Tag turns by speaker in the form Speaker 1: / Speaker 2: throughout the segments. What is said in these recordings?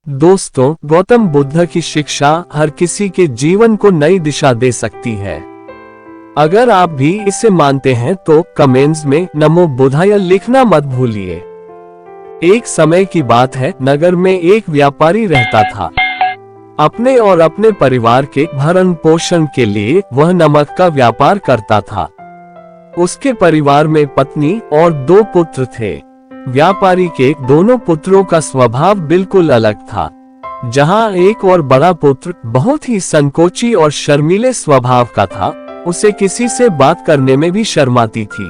Speaker 1: दोस्तों, गौतम बुद्ध की शिक्षा हर किसी के जीवन को नई दिशा दे सकती है। अगर आप भी इसे मानते हैं तो कमेंट्स में नमो बुद्धाय लिखना मत भूलिए। एक समय की बात है, नगर में एक व्यापारी रहता था। अपने और अपने परिवार के भरण पोषण के लिए वह नमक का व्यापार करता था। उसके परिवार में पत्नी और 2 पुत्र थे। व्यापारी के दोनों पुत्रों का स्वभाव बिल्कुल अलग था। जहां एक और बड़ा पुत्र बहुत ही संकोची और शर्मीले स्वभाव का था, उसे किसी से बात करने में भी शर्माती थी।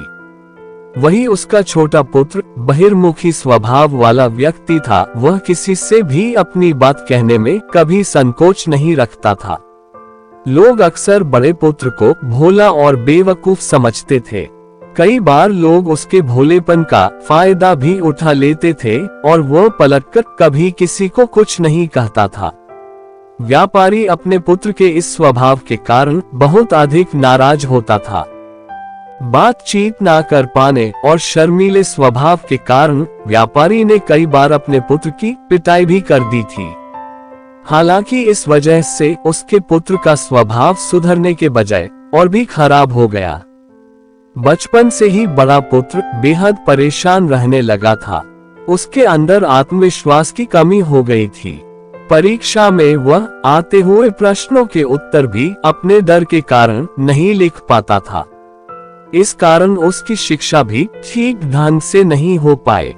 Speaker 1: वही उसका छोटा पुत्र बहिर्मुखी स्वभाव वाला व्यक्ति था। वह किसी से भी अपनी बात कहने में कभी संकोच नहीं रखता था। लोग अक्सर बड़े पुत्र को भोला और बेवकूफ समझते थे। कई बार लोग उसके भोलेपन का फायदा भी उठा लेते थे और वह पलटकर कभी किसी को कुछ नहीं कहता था। व्यापारी अपने पुत्र के इस स्वभाव के कारण बहुत अधिक नाराज होता था। बातचीत ना कर पाने और शर्मीले स्वभाव के कारण व्यापारी ने कई बार अपने पुत्र की पिटाई भी कर दी थी। हालांकि इस वजह से उसके पुत्र का स्वभाव सुधरने के बजाय और भी खराब हो गया। बचपन से ही बड़ा पुत्र बेहद परेशान रहने लगा था। उसके अंदर आत्मविश्वास की कमी हो गई थी। परीक्षा में वह आते हुए प्रश्नों के उत्तर भी अपने डर के कारण नहीं लिख पाता था। इस कारण उसकी शिक्षा भी ठीक ढंग से नहीं हो पाए।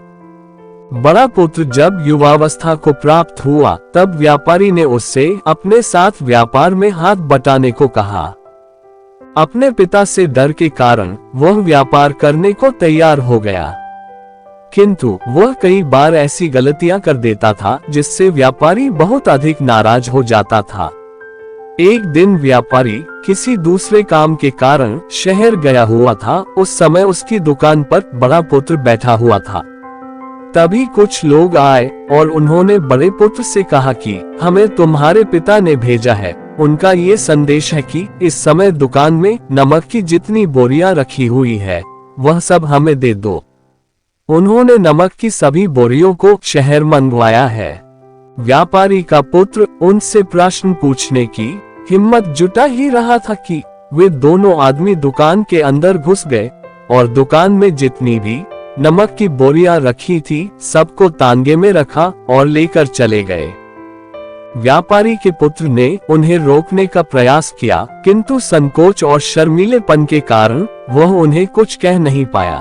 Speaker 1: बड़ा पुत्र जब युवावस्था को प्राप्त हुआ, तब व्यापारी ने उससे अपने साथ व्यापार में हाथ बटाने को कहा। अपने पिता से डर के कारण वह व्यापार करने को तैयार हो गया, किंतु वह कई बार ऐसी गलतियां कर देता था जिससे व्यापारी बहुत अधिक नाराज हो जाता था। एक दिन व्यापारी किसी दूसरे काम के कारण शहर गया हुआ था। उस समय उसकी दुकान पर बड़ा पुत्र बैठा हुआ था। तभी कुछ लोग आए और उन्होंने बड़े पुत्र से कहा कि हमें तुम्हारे पिता ने भेजा है। उनका ये संदेश है कि इस समय दुकान में नमक की जितनी बोरियां रखी हुई है, वह सब हमें दे दो। उन्होंने नमक की सभी बोरियों को शहर मंगवाया है। व्यापारी का पुत्र उनसे प्रश्न पूछने की हिम्मत जुटा ही रहा था कि वे दोनों आदमी दुकान के अंदर घुस गए और दुकान में जितनी भी नमक की बोरियां रखी थी, सबको तांगे में रखा और लेकर चले गए। व्यापारी के पुत्र ने उन्हें रोकने का प्रयास किया, किंतु संकोच और शर्मीलेपन के कारण वह उन्हें कुछ कह नहीं पाया।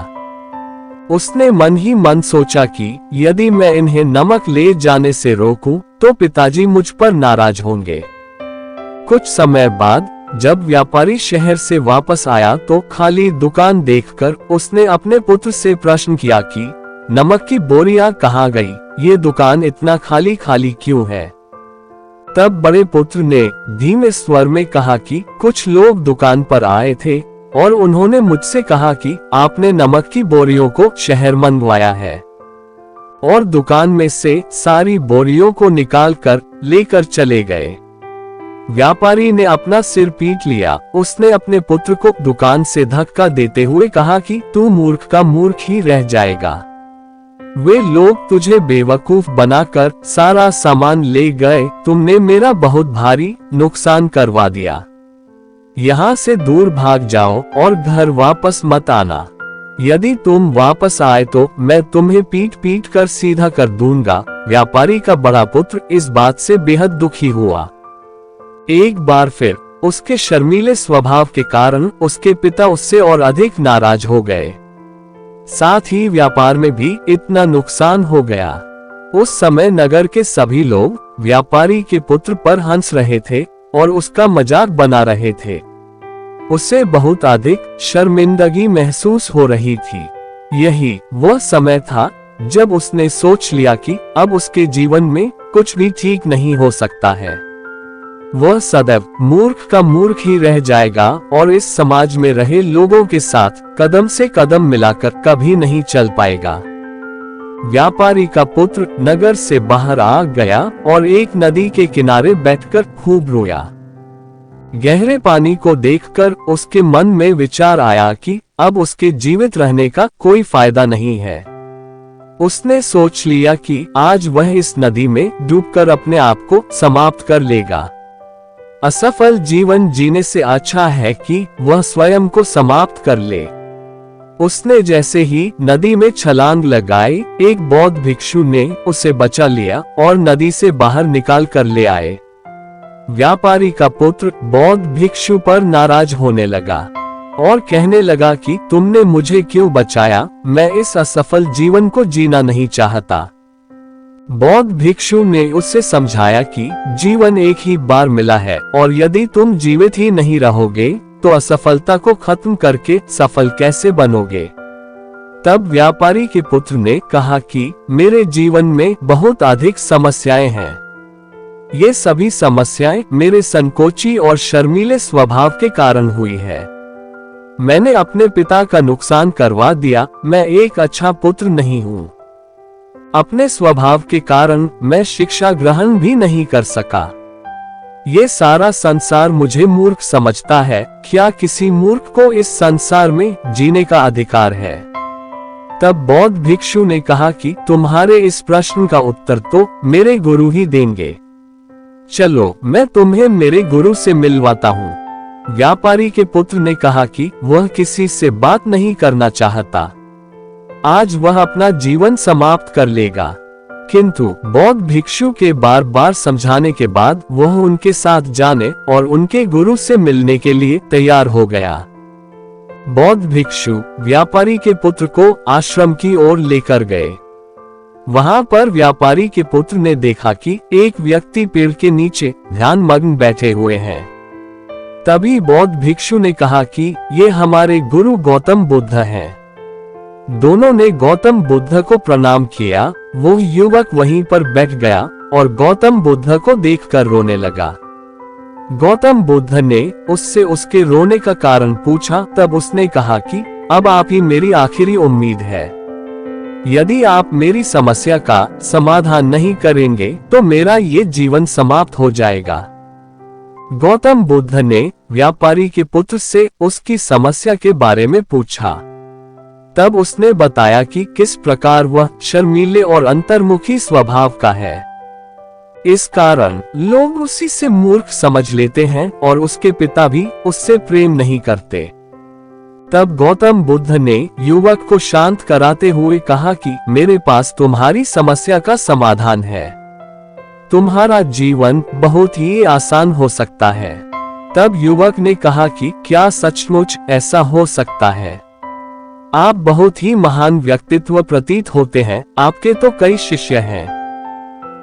Speaker 1: उसने मन ही मन सोचा कि यदि मैं इन्हें नमक ले जाने से रोकूं, तो पिताजी मुझ पर नाराज होंगे। कुछ समय बाद जब व्यापारी शहर से वापस आया तो खाली दुकान देखकर उसने अपने पुत्र से प्रश्न किया कि नमक की बोरियां कहाँ गई? ये दुकान इतना खाली खाली क्यों है? तब बड़े पुत्र ने धीमे स्वर में कहा कि कुछ लोग दुकान पर आए थे और उन्होंने मुझसे कहा कि आपने नमक की बोरियों को शहर मंगवाया है, और दुकान में से सारी बोरियों को निकाल कर लेकर चले गए। व्यापारी ने अपना सिर पीट लिया। उसने अपने पुत्र को दुकान से धक्का देते हुए कहा कि तू मूर्ख का मूर्ख ही रह जाएगा। वे लोग तुझे बेवकूफ बनाकर सारा सामान ले गए। तुमने मेरा बहुत भारी नुकसान करवा दिया। यहाँ से दूर भाग जाओ और घर वापस मत आना। यदि तुम वापस आए तो मैं तुम्हें पीट पीट कर सीधा कर दूंगा। व्यापारी का बड़ा पुत्र इस बात से बेहद दुखी हुआ। एक बार फिर उसके शर्मीले स्वभाव के कारण उसके पिता उससे और अधिक नाराज हो गए। साथ ही व्यापार में भी इतना नुकसान हो गया। उस समय नगर के सभी लोग व्यापारी के पुत्र पर हंस रहे थे और उसका मजाक बना रहे थे। उसे बहुत अधिक शर्मिंदगी महसूस हो रही थी। यही वह समय था जब उसने सोच लिया कि अब उसके जीवन में कुछ भी ठीक नहीं हो सकता है। वह सदैव मूर्ख का मूर्ख ही रह जाएगा और इस समाज में रहे लोगों के साथ कदम से कदम मिलाकर कभी नहीं चल पाएगा। व्यापारी का पुत्र नगर से बाहर आ गया और एक नदी के किनारे बैठकर खूब रोया। गहरे पानी को देखकर उसके मन में विचार आया कि अब उसके जीवित रहने का कोई फायदा नहीं है। उसने सोच लिया कि आज वह इस नदी में डूबकर अपने आप को समाप्त कर लेगा। असफल जीवन जीने से अच्छा है कि वह स्वयं को समाप्त कर ले। उसने जैसे ही नदी में छलांग लगाई, एक बौद्ध भिक्षु ने उसे बचा लिया और नदी से बाहर निकाल कर ले आए। व्यापारी का पुत्र बौद्ध भिक्षु पर नाराज होने लगा और कहने लगा कि तुमने मुझे क्यों बचाया, मैं इस असफल जीवन को जीना नहीं चाहता। बौद्ध भिक्षु ने उससे समझाया कि जीवन एक ही बार मिला है और यदि तुम जीवित ही नहीं रहोगे तो असफलता को खत्म करके सफल कैसे बनोगे। तब व्यापारी के पुत्र ने कहा कि मेरे जीवन में बहुत अधिक समस्याएं हैं। ये सभी समस्याएं मेरे संकोची और शर्मीले स्वभाव के कारण हुई है। मैंने अपने पिता का नुकसान करवा दिया, मैं एक अच्छा पुत्र नहीं हूँ। अपने स्वभाव के कारण मैं शिक्षा ग्रहण भी नहीं कर सका। ये सारा संसार मुझे मूर्ख समझता है। क्या किसी मूर्ख को इस संसार में जीने का अधिकार है? तब बौद्ध भिक्षु ने कहा कि तुम्हारे इस प्रश्न का उत्तर तो मेरे गुरु ही देंगे। चलो मैं तुम्हें मेरे गुरु से मिलवाता हूँ। व्यापारी के पुत्र ने कहा कि वह किसी से बात नहीं करना चाहता। आज वह अपना जीवन समाप्त कर लेगा। किंतु बौद्ध भिक्षु के बार बार समझाने के बाद वह उनके साथ जाने और उनके गुरु से मिलने के लिए तैयार हो गया। बौद्ध भिक्षु व्यापारी के पुत्र को आश्रम की ओर लेकर गए। वहां पर व्यापारी के पुत्र ने देखा कि एक व्यक्ति पेड़ के नीचे ध्यान मग्न बैठे हुए हैं। तभी बौद्ध भिक्षु ने कहा कि ये हमारे गुरु गौतम बुद्ध हैं। दोनों ने गौतम बुद्ध को प्रणाम किया। वो युवक वहीं पर बैठ गया और गौतम बुद्ध को देखकर रोने लगा। गौतम बुद्ध ने उससे उसके रोने का कारण पूछा। तब उसने कहा कि अब आप ही मेरी आखिरी उम्मीद है। यदि आप मेरी समस्या का समाधान नहीं करेंगे तो मेरा ये जीवन समाप्त हो जाएगा। गौतम बुद्ध ने व्यापारी के पुत्र से उसकी समस्या के बारे में पूछा। तब उसने बताया कि किस प्रकार वह शर्मीले और अंतर्मुखी स्वभाव का है। इस कारण लोग उसी से मूर्ख समझ लेते हैं और उसके पिता भी उससे प्रेम नहीं करते। तब गौतम बुद्ध ने युवक को शांत कराते हुए कहा कि मेरे पास तुम्हारी समस्या का समाधान है। तुम्हारा जीवन बहुत ही आसान हो सकता है। तब युवक ने कहा कि क्या सचमुच ऐसा हो सकता है? आप बहुत ही महान व्यक्तित्व प्रतीत होते हैं। आपके तो कई शिष्य हैं।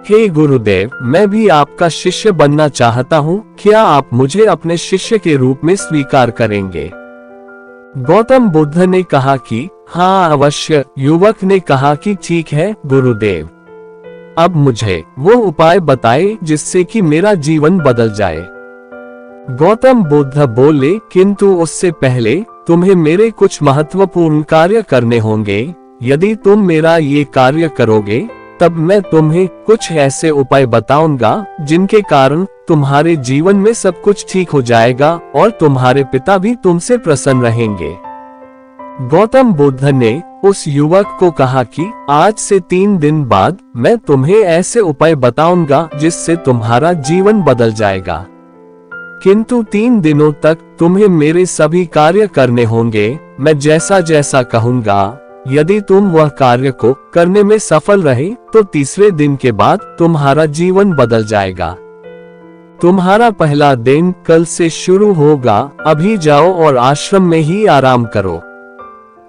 Speaker 1: हे गुरुदेव, मैं भी आपका शिष्य बनना चाहता हूँ। क्या आप मुझे अपने शिष्य के रूप में स्वीकार करेंगे? गौतम बुद्ध ने कहा कि हाँ अवश्य। युवक ने कहा कि ठीक है गुरुदेव, अब मुझे वो उपाय बताए जिससे कि मेरा जीवन बदल जाए। गौतम बुद्ध बोले, किंतु उससे पहले तुम्हें मेरे कुछ महत्वपूर्ण कार्य करने होंगे। यदि तुम मेरा ये कार्य करोगे तब मैं तुम्हें कुछ ऐसे उपाय बताऊंगा जिनके कारण तुम्हारे जीवन में सब कुछ ठीक हो जाएगा और तुम्हारे पिता भी तुमसे प्रसन्न रहेंगे। गौतम बुद्ध ने उस युवक को कहा कि आज से 3 दिन बाद मैं तुम्हें ऐसे उपाय बताऊंगा जिससे तुम्हारा जीवन बदल जाएगा। किंतु 3 दिनों तक तुम्हें मेरे सभी कार्य करने होंगे। मैं जैसा जैसा कहूंगा, यदि तुम वह कार्य को करने में सफल रहे तो तीसरे दिन के बाद तुम्हारा जीवन बदल जाएगा। तुम्हारा पहला दिन कल से शुरू होगा। अभी जाओ और आश्रम में ही आराम करो।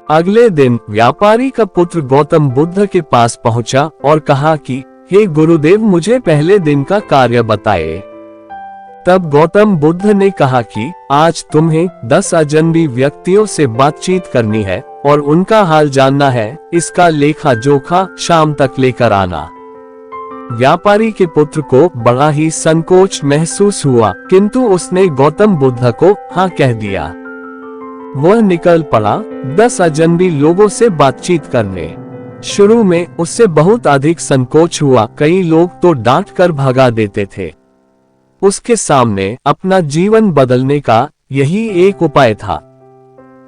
Speaker 1: अगले दिन व्यापारी का पुत्र गौतम बुद्ध के पास पहुंचा और कहा कि हे गुरुदेव, मुझे पहले दिन का कार्य बताए। तब गौतम बुद्ध ने कहा कि आज तुम्हें 10 अजनबी व्यक्तियों से बातचीत करनी है और उनका हाल जानना है। इसका लेखा जोखा शाम तक लेकर आना। व्यापारी के पुत्र को बड़ा ही संकोच महसूस हुआ, किंतु उसने गौतम बुद्ध को हाँ कह दिया। वह निकल पड़ा 10 अजनबी लोगों से बातचीत करने। शुरू में उससे बहुत अधिक संकोच हुआ। कई लोग तो डांट कर भगा देते थे। उसके सामने अपना जीवन बदलने का यही एक उपाय था।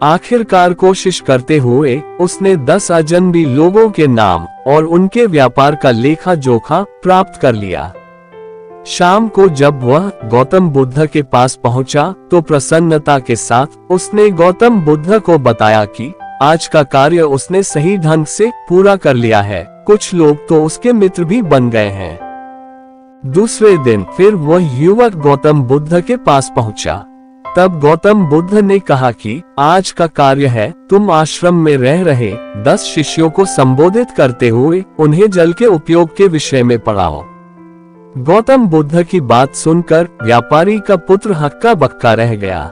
Speaker 1: आखिरकार कोशिश करते हुए उसने 10 अजनबी लोगों के नाम और उनके व्यापार का लेखा जोखा प्राप्त कर लिया। शाम को जब वह गौतम बुद्ध के पास पहुंचा तो प्रसन्नता के साथ उसने गौतम बुद्ध को बताया कि आज का कार्य उसने सही ढंग से पूरा कर लिया है। कुछ लोग तो उसके मित्र भी बन गए हैं। दूसरे दिन फिर वह युवक गौतम बुद्ध के पास पहुंचा। तब गौतम बुद्ध ने कहा कि आज का कार्य है, तुम आश्रम में रह रहे 10 शिष्यों को संबोधित करते हुए उन्हें जल के उपयोग के विषय में पढ़ाओ। गौतम बुद्ध की बात सुनकर व्यापारी का पुत्र हक्का बक्का रह गया।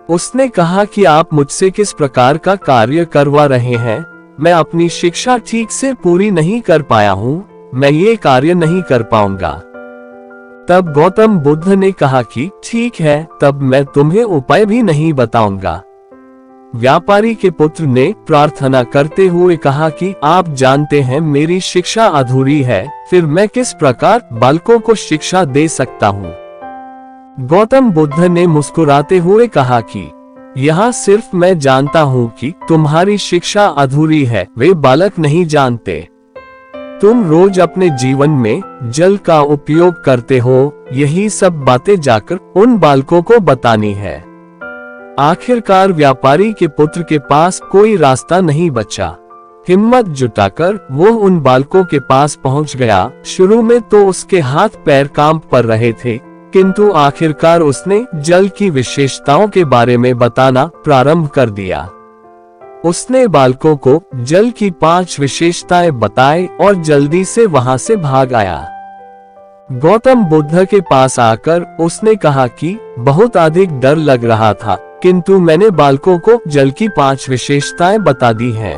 Speaker 1: उसने कहा कि आप मुझसे किस प्रकार का कार्य करवा रहे हैं? मैं अपनी शिक्षा ठीक से पूरी नहीं कर पाया हूँ, मैं ये कार्य नहीं कर पाऊंगा। तब गौतम बुद्ध ने कहा कि ठीक है, तब मैं तुम्हें उपाय भी नहीं बताऊंगा। व्यापारी के पुत्र ने प्रार्थना करते हुए कहा कि आप जानते हैं मेरी शिक्षा अधूरी है, फिर मैं किस प्रकार बालकों को शिक्षा दे सकता हूँ? गौतम बुद्ध ने मुस्कुराते हुए कहा कि यह सिर्फ मैं जानता हूँ कि तुम्हारी शिक्षा अधूरी है, वे बालक नहीं जानते। तुम रोज अपने जीवन में जल का उपयोग करते हो, यही सब बातें जाकर उन बालकों को बतानी है। आखिरकार व्यापारी के पुत्र के पास कोई रास्ता नहीं बचा। हिम्मत जुटाकर वो उन बालकों के पास पहुंच गया। शुरू में तो उसके हाथ पैर कांप पर रहे थे, किंतु आखिरकार उसने जल की विशेषताओं के बारे में बताना प्रारंभ कर दिया। उसने बालकों को जल की 5 विशेषताएं बताई और जल्दी से वहां से भाग आया। गौतम बुद्ध के पास आकर उसने कहा कि बहुत अधिक डर लग रहा था, किंतु मैंने बालकों को जल की 5 विशेषताएं बता दी हैं।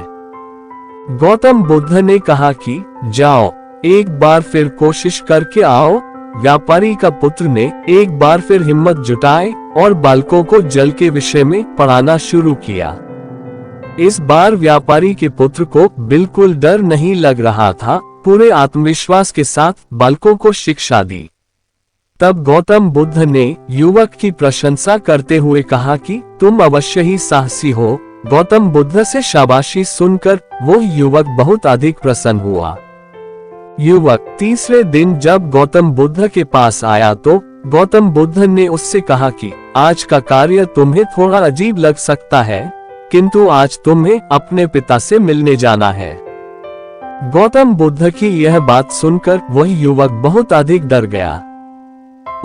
Speaker 1: गौतम बुद्ध ने कहा कि जाओ, एक बार फिर कोशिश करके आओ। व्यापारी का पुत्र ने एक बार फिर हिम्मत जुटाई और बालकों को जल के विषय में पढ़ाना शुरू किया। इस बार व्यापारी के पुत्र को बिल्कुल डर नहीं लग रहा था, पूरे आत्मविश्वास के साथ बालकों को शिक्षा दी। तब गौतम बुद्ध ने युवक की प्रशंसा करते हुए कहा कि तुम अवश्य ही साहसी हो। गौतम बुद्ध से शाबाशी सुनकर वो युवक बहुत अधिक प्रसन्न हुआ। युवक तीसरे दिन जब गौतम बुद्ध के पास आया तो गौतम बुद्ध ने उससे कहा कि आज का कार्य तुम्हें थोड़ा अजीब लग सकता है, किंतु आज तुम्हें अपने पिता से मिलने जाना है। गौतम बुद्ध की यह बात सुनकर वह युवक बहुत अधिक डर गया।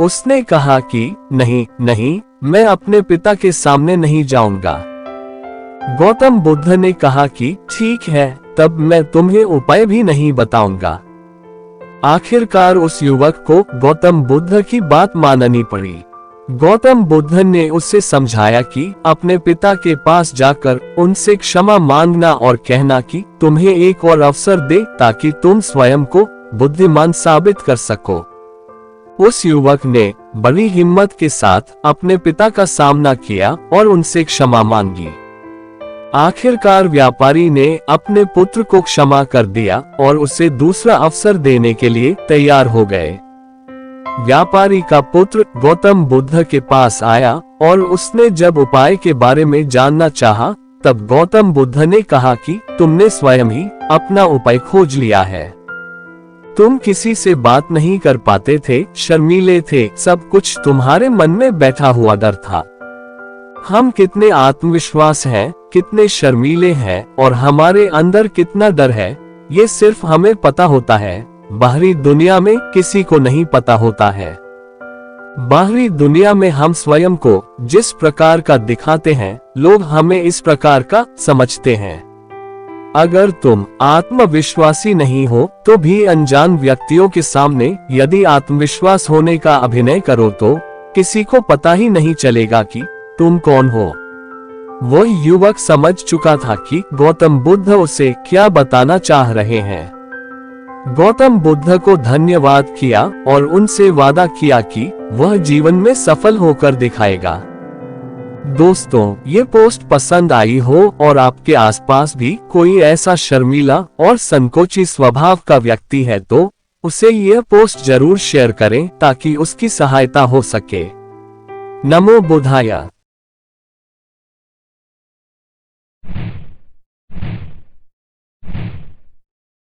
Speaker 1: उसने कहा कि नहीं नहीं, मैं अपने पिता के सामने नहीं जाऊंगा। गौतम बुद्ध ने कहा कि ठीक है, तब मैं तुम्हें उपाय भी नहीं बताऊंगा। आखिरकार उस युवक को गौतम बुद्ध की बात माननी पड़ी। गौतम बुद्ध ने उससे समझाया कि अपने पिता के पास जाकर उनसे क्षमा मांगना और कहना कि तुम्हें एक और अवसर दे ताकि तुम स्वयं को बुद्धिमान साबित कर सको। उस युवक ने बड़ी हिम्मत के साथ अपने पिता का सामना किया और उनसे क्षमा मांगी। आखिरकार व्यापारी ने अपने पुत्र को क्षमा कर दिया और उसे दूसरा अवसर देने के लिए तैयार हो गए। व्यापारी का पुत्र गौतम बुद्ध के पास आया और उसने जब उपाय के बारे में जानना चाहा, तब गौतम बुद्ध ने कहा कि तुमने स्वयं ही अपना उपाय खोज लिया है। तुम किसी से बात नहीं कर पाते थे, शर्मीले थे, सब कुछ तुम्हारे मन में बैठा हुआ डर था। हम कितने आत्मविश्वास हैं, कितने शर्मीले हैं और हमारे अंदर कितना डर है, ये सिर्फ हमें पता होता है, बाहरी दुनिया में किसी को नहीं पता होता है। बाहरी दुनिया में हम स्वयं को जिस प्रकार का दिखाते हैं, लोग हमें इस प्रकार का समझते हैं। अगर तुम आत्मविश्वासी नहीं हो तो भी अनजान व्यक्तियों के सामने यदि आत्मविश्वास होने का अभिनय करो तो किसी को पता ही नहीं चलेगा कि तुम कौन हो। वो युवक समझ चुका था कि गौतम बुद्ध उसे क्या बताना चाह रहे हैं। गौतम बुद्ध को धन्यवाद किया और उनसे वादा किया कि वह जीवन में सफल होकर दिखाएगा। दोस्तों, ये पोस्ट पसंद आई हो और आपके आसपास भी कोई ऐसा शर्मीला और संकोची स्वभाव का व्यक्ति है तो उसे यह पोस्ट जरूर शेयर करें ताकि उसकी सहायता हो सके। नमो बुद्धाय।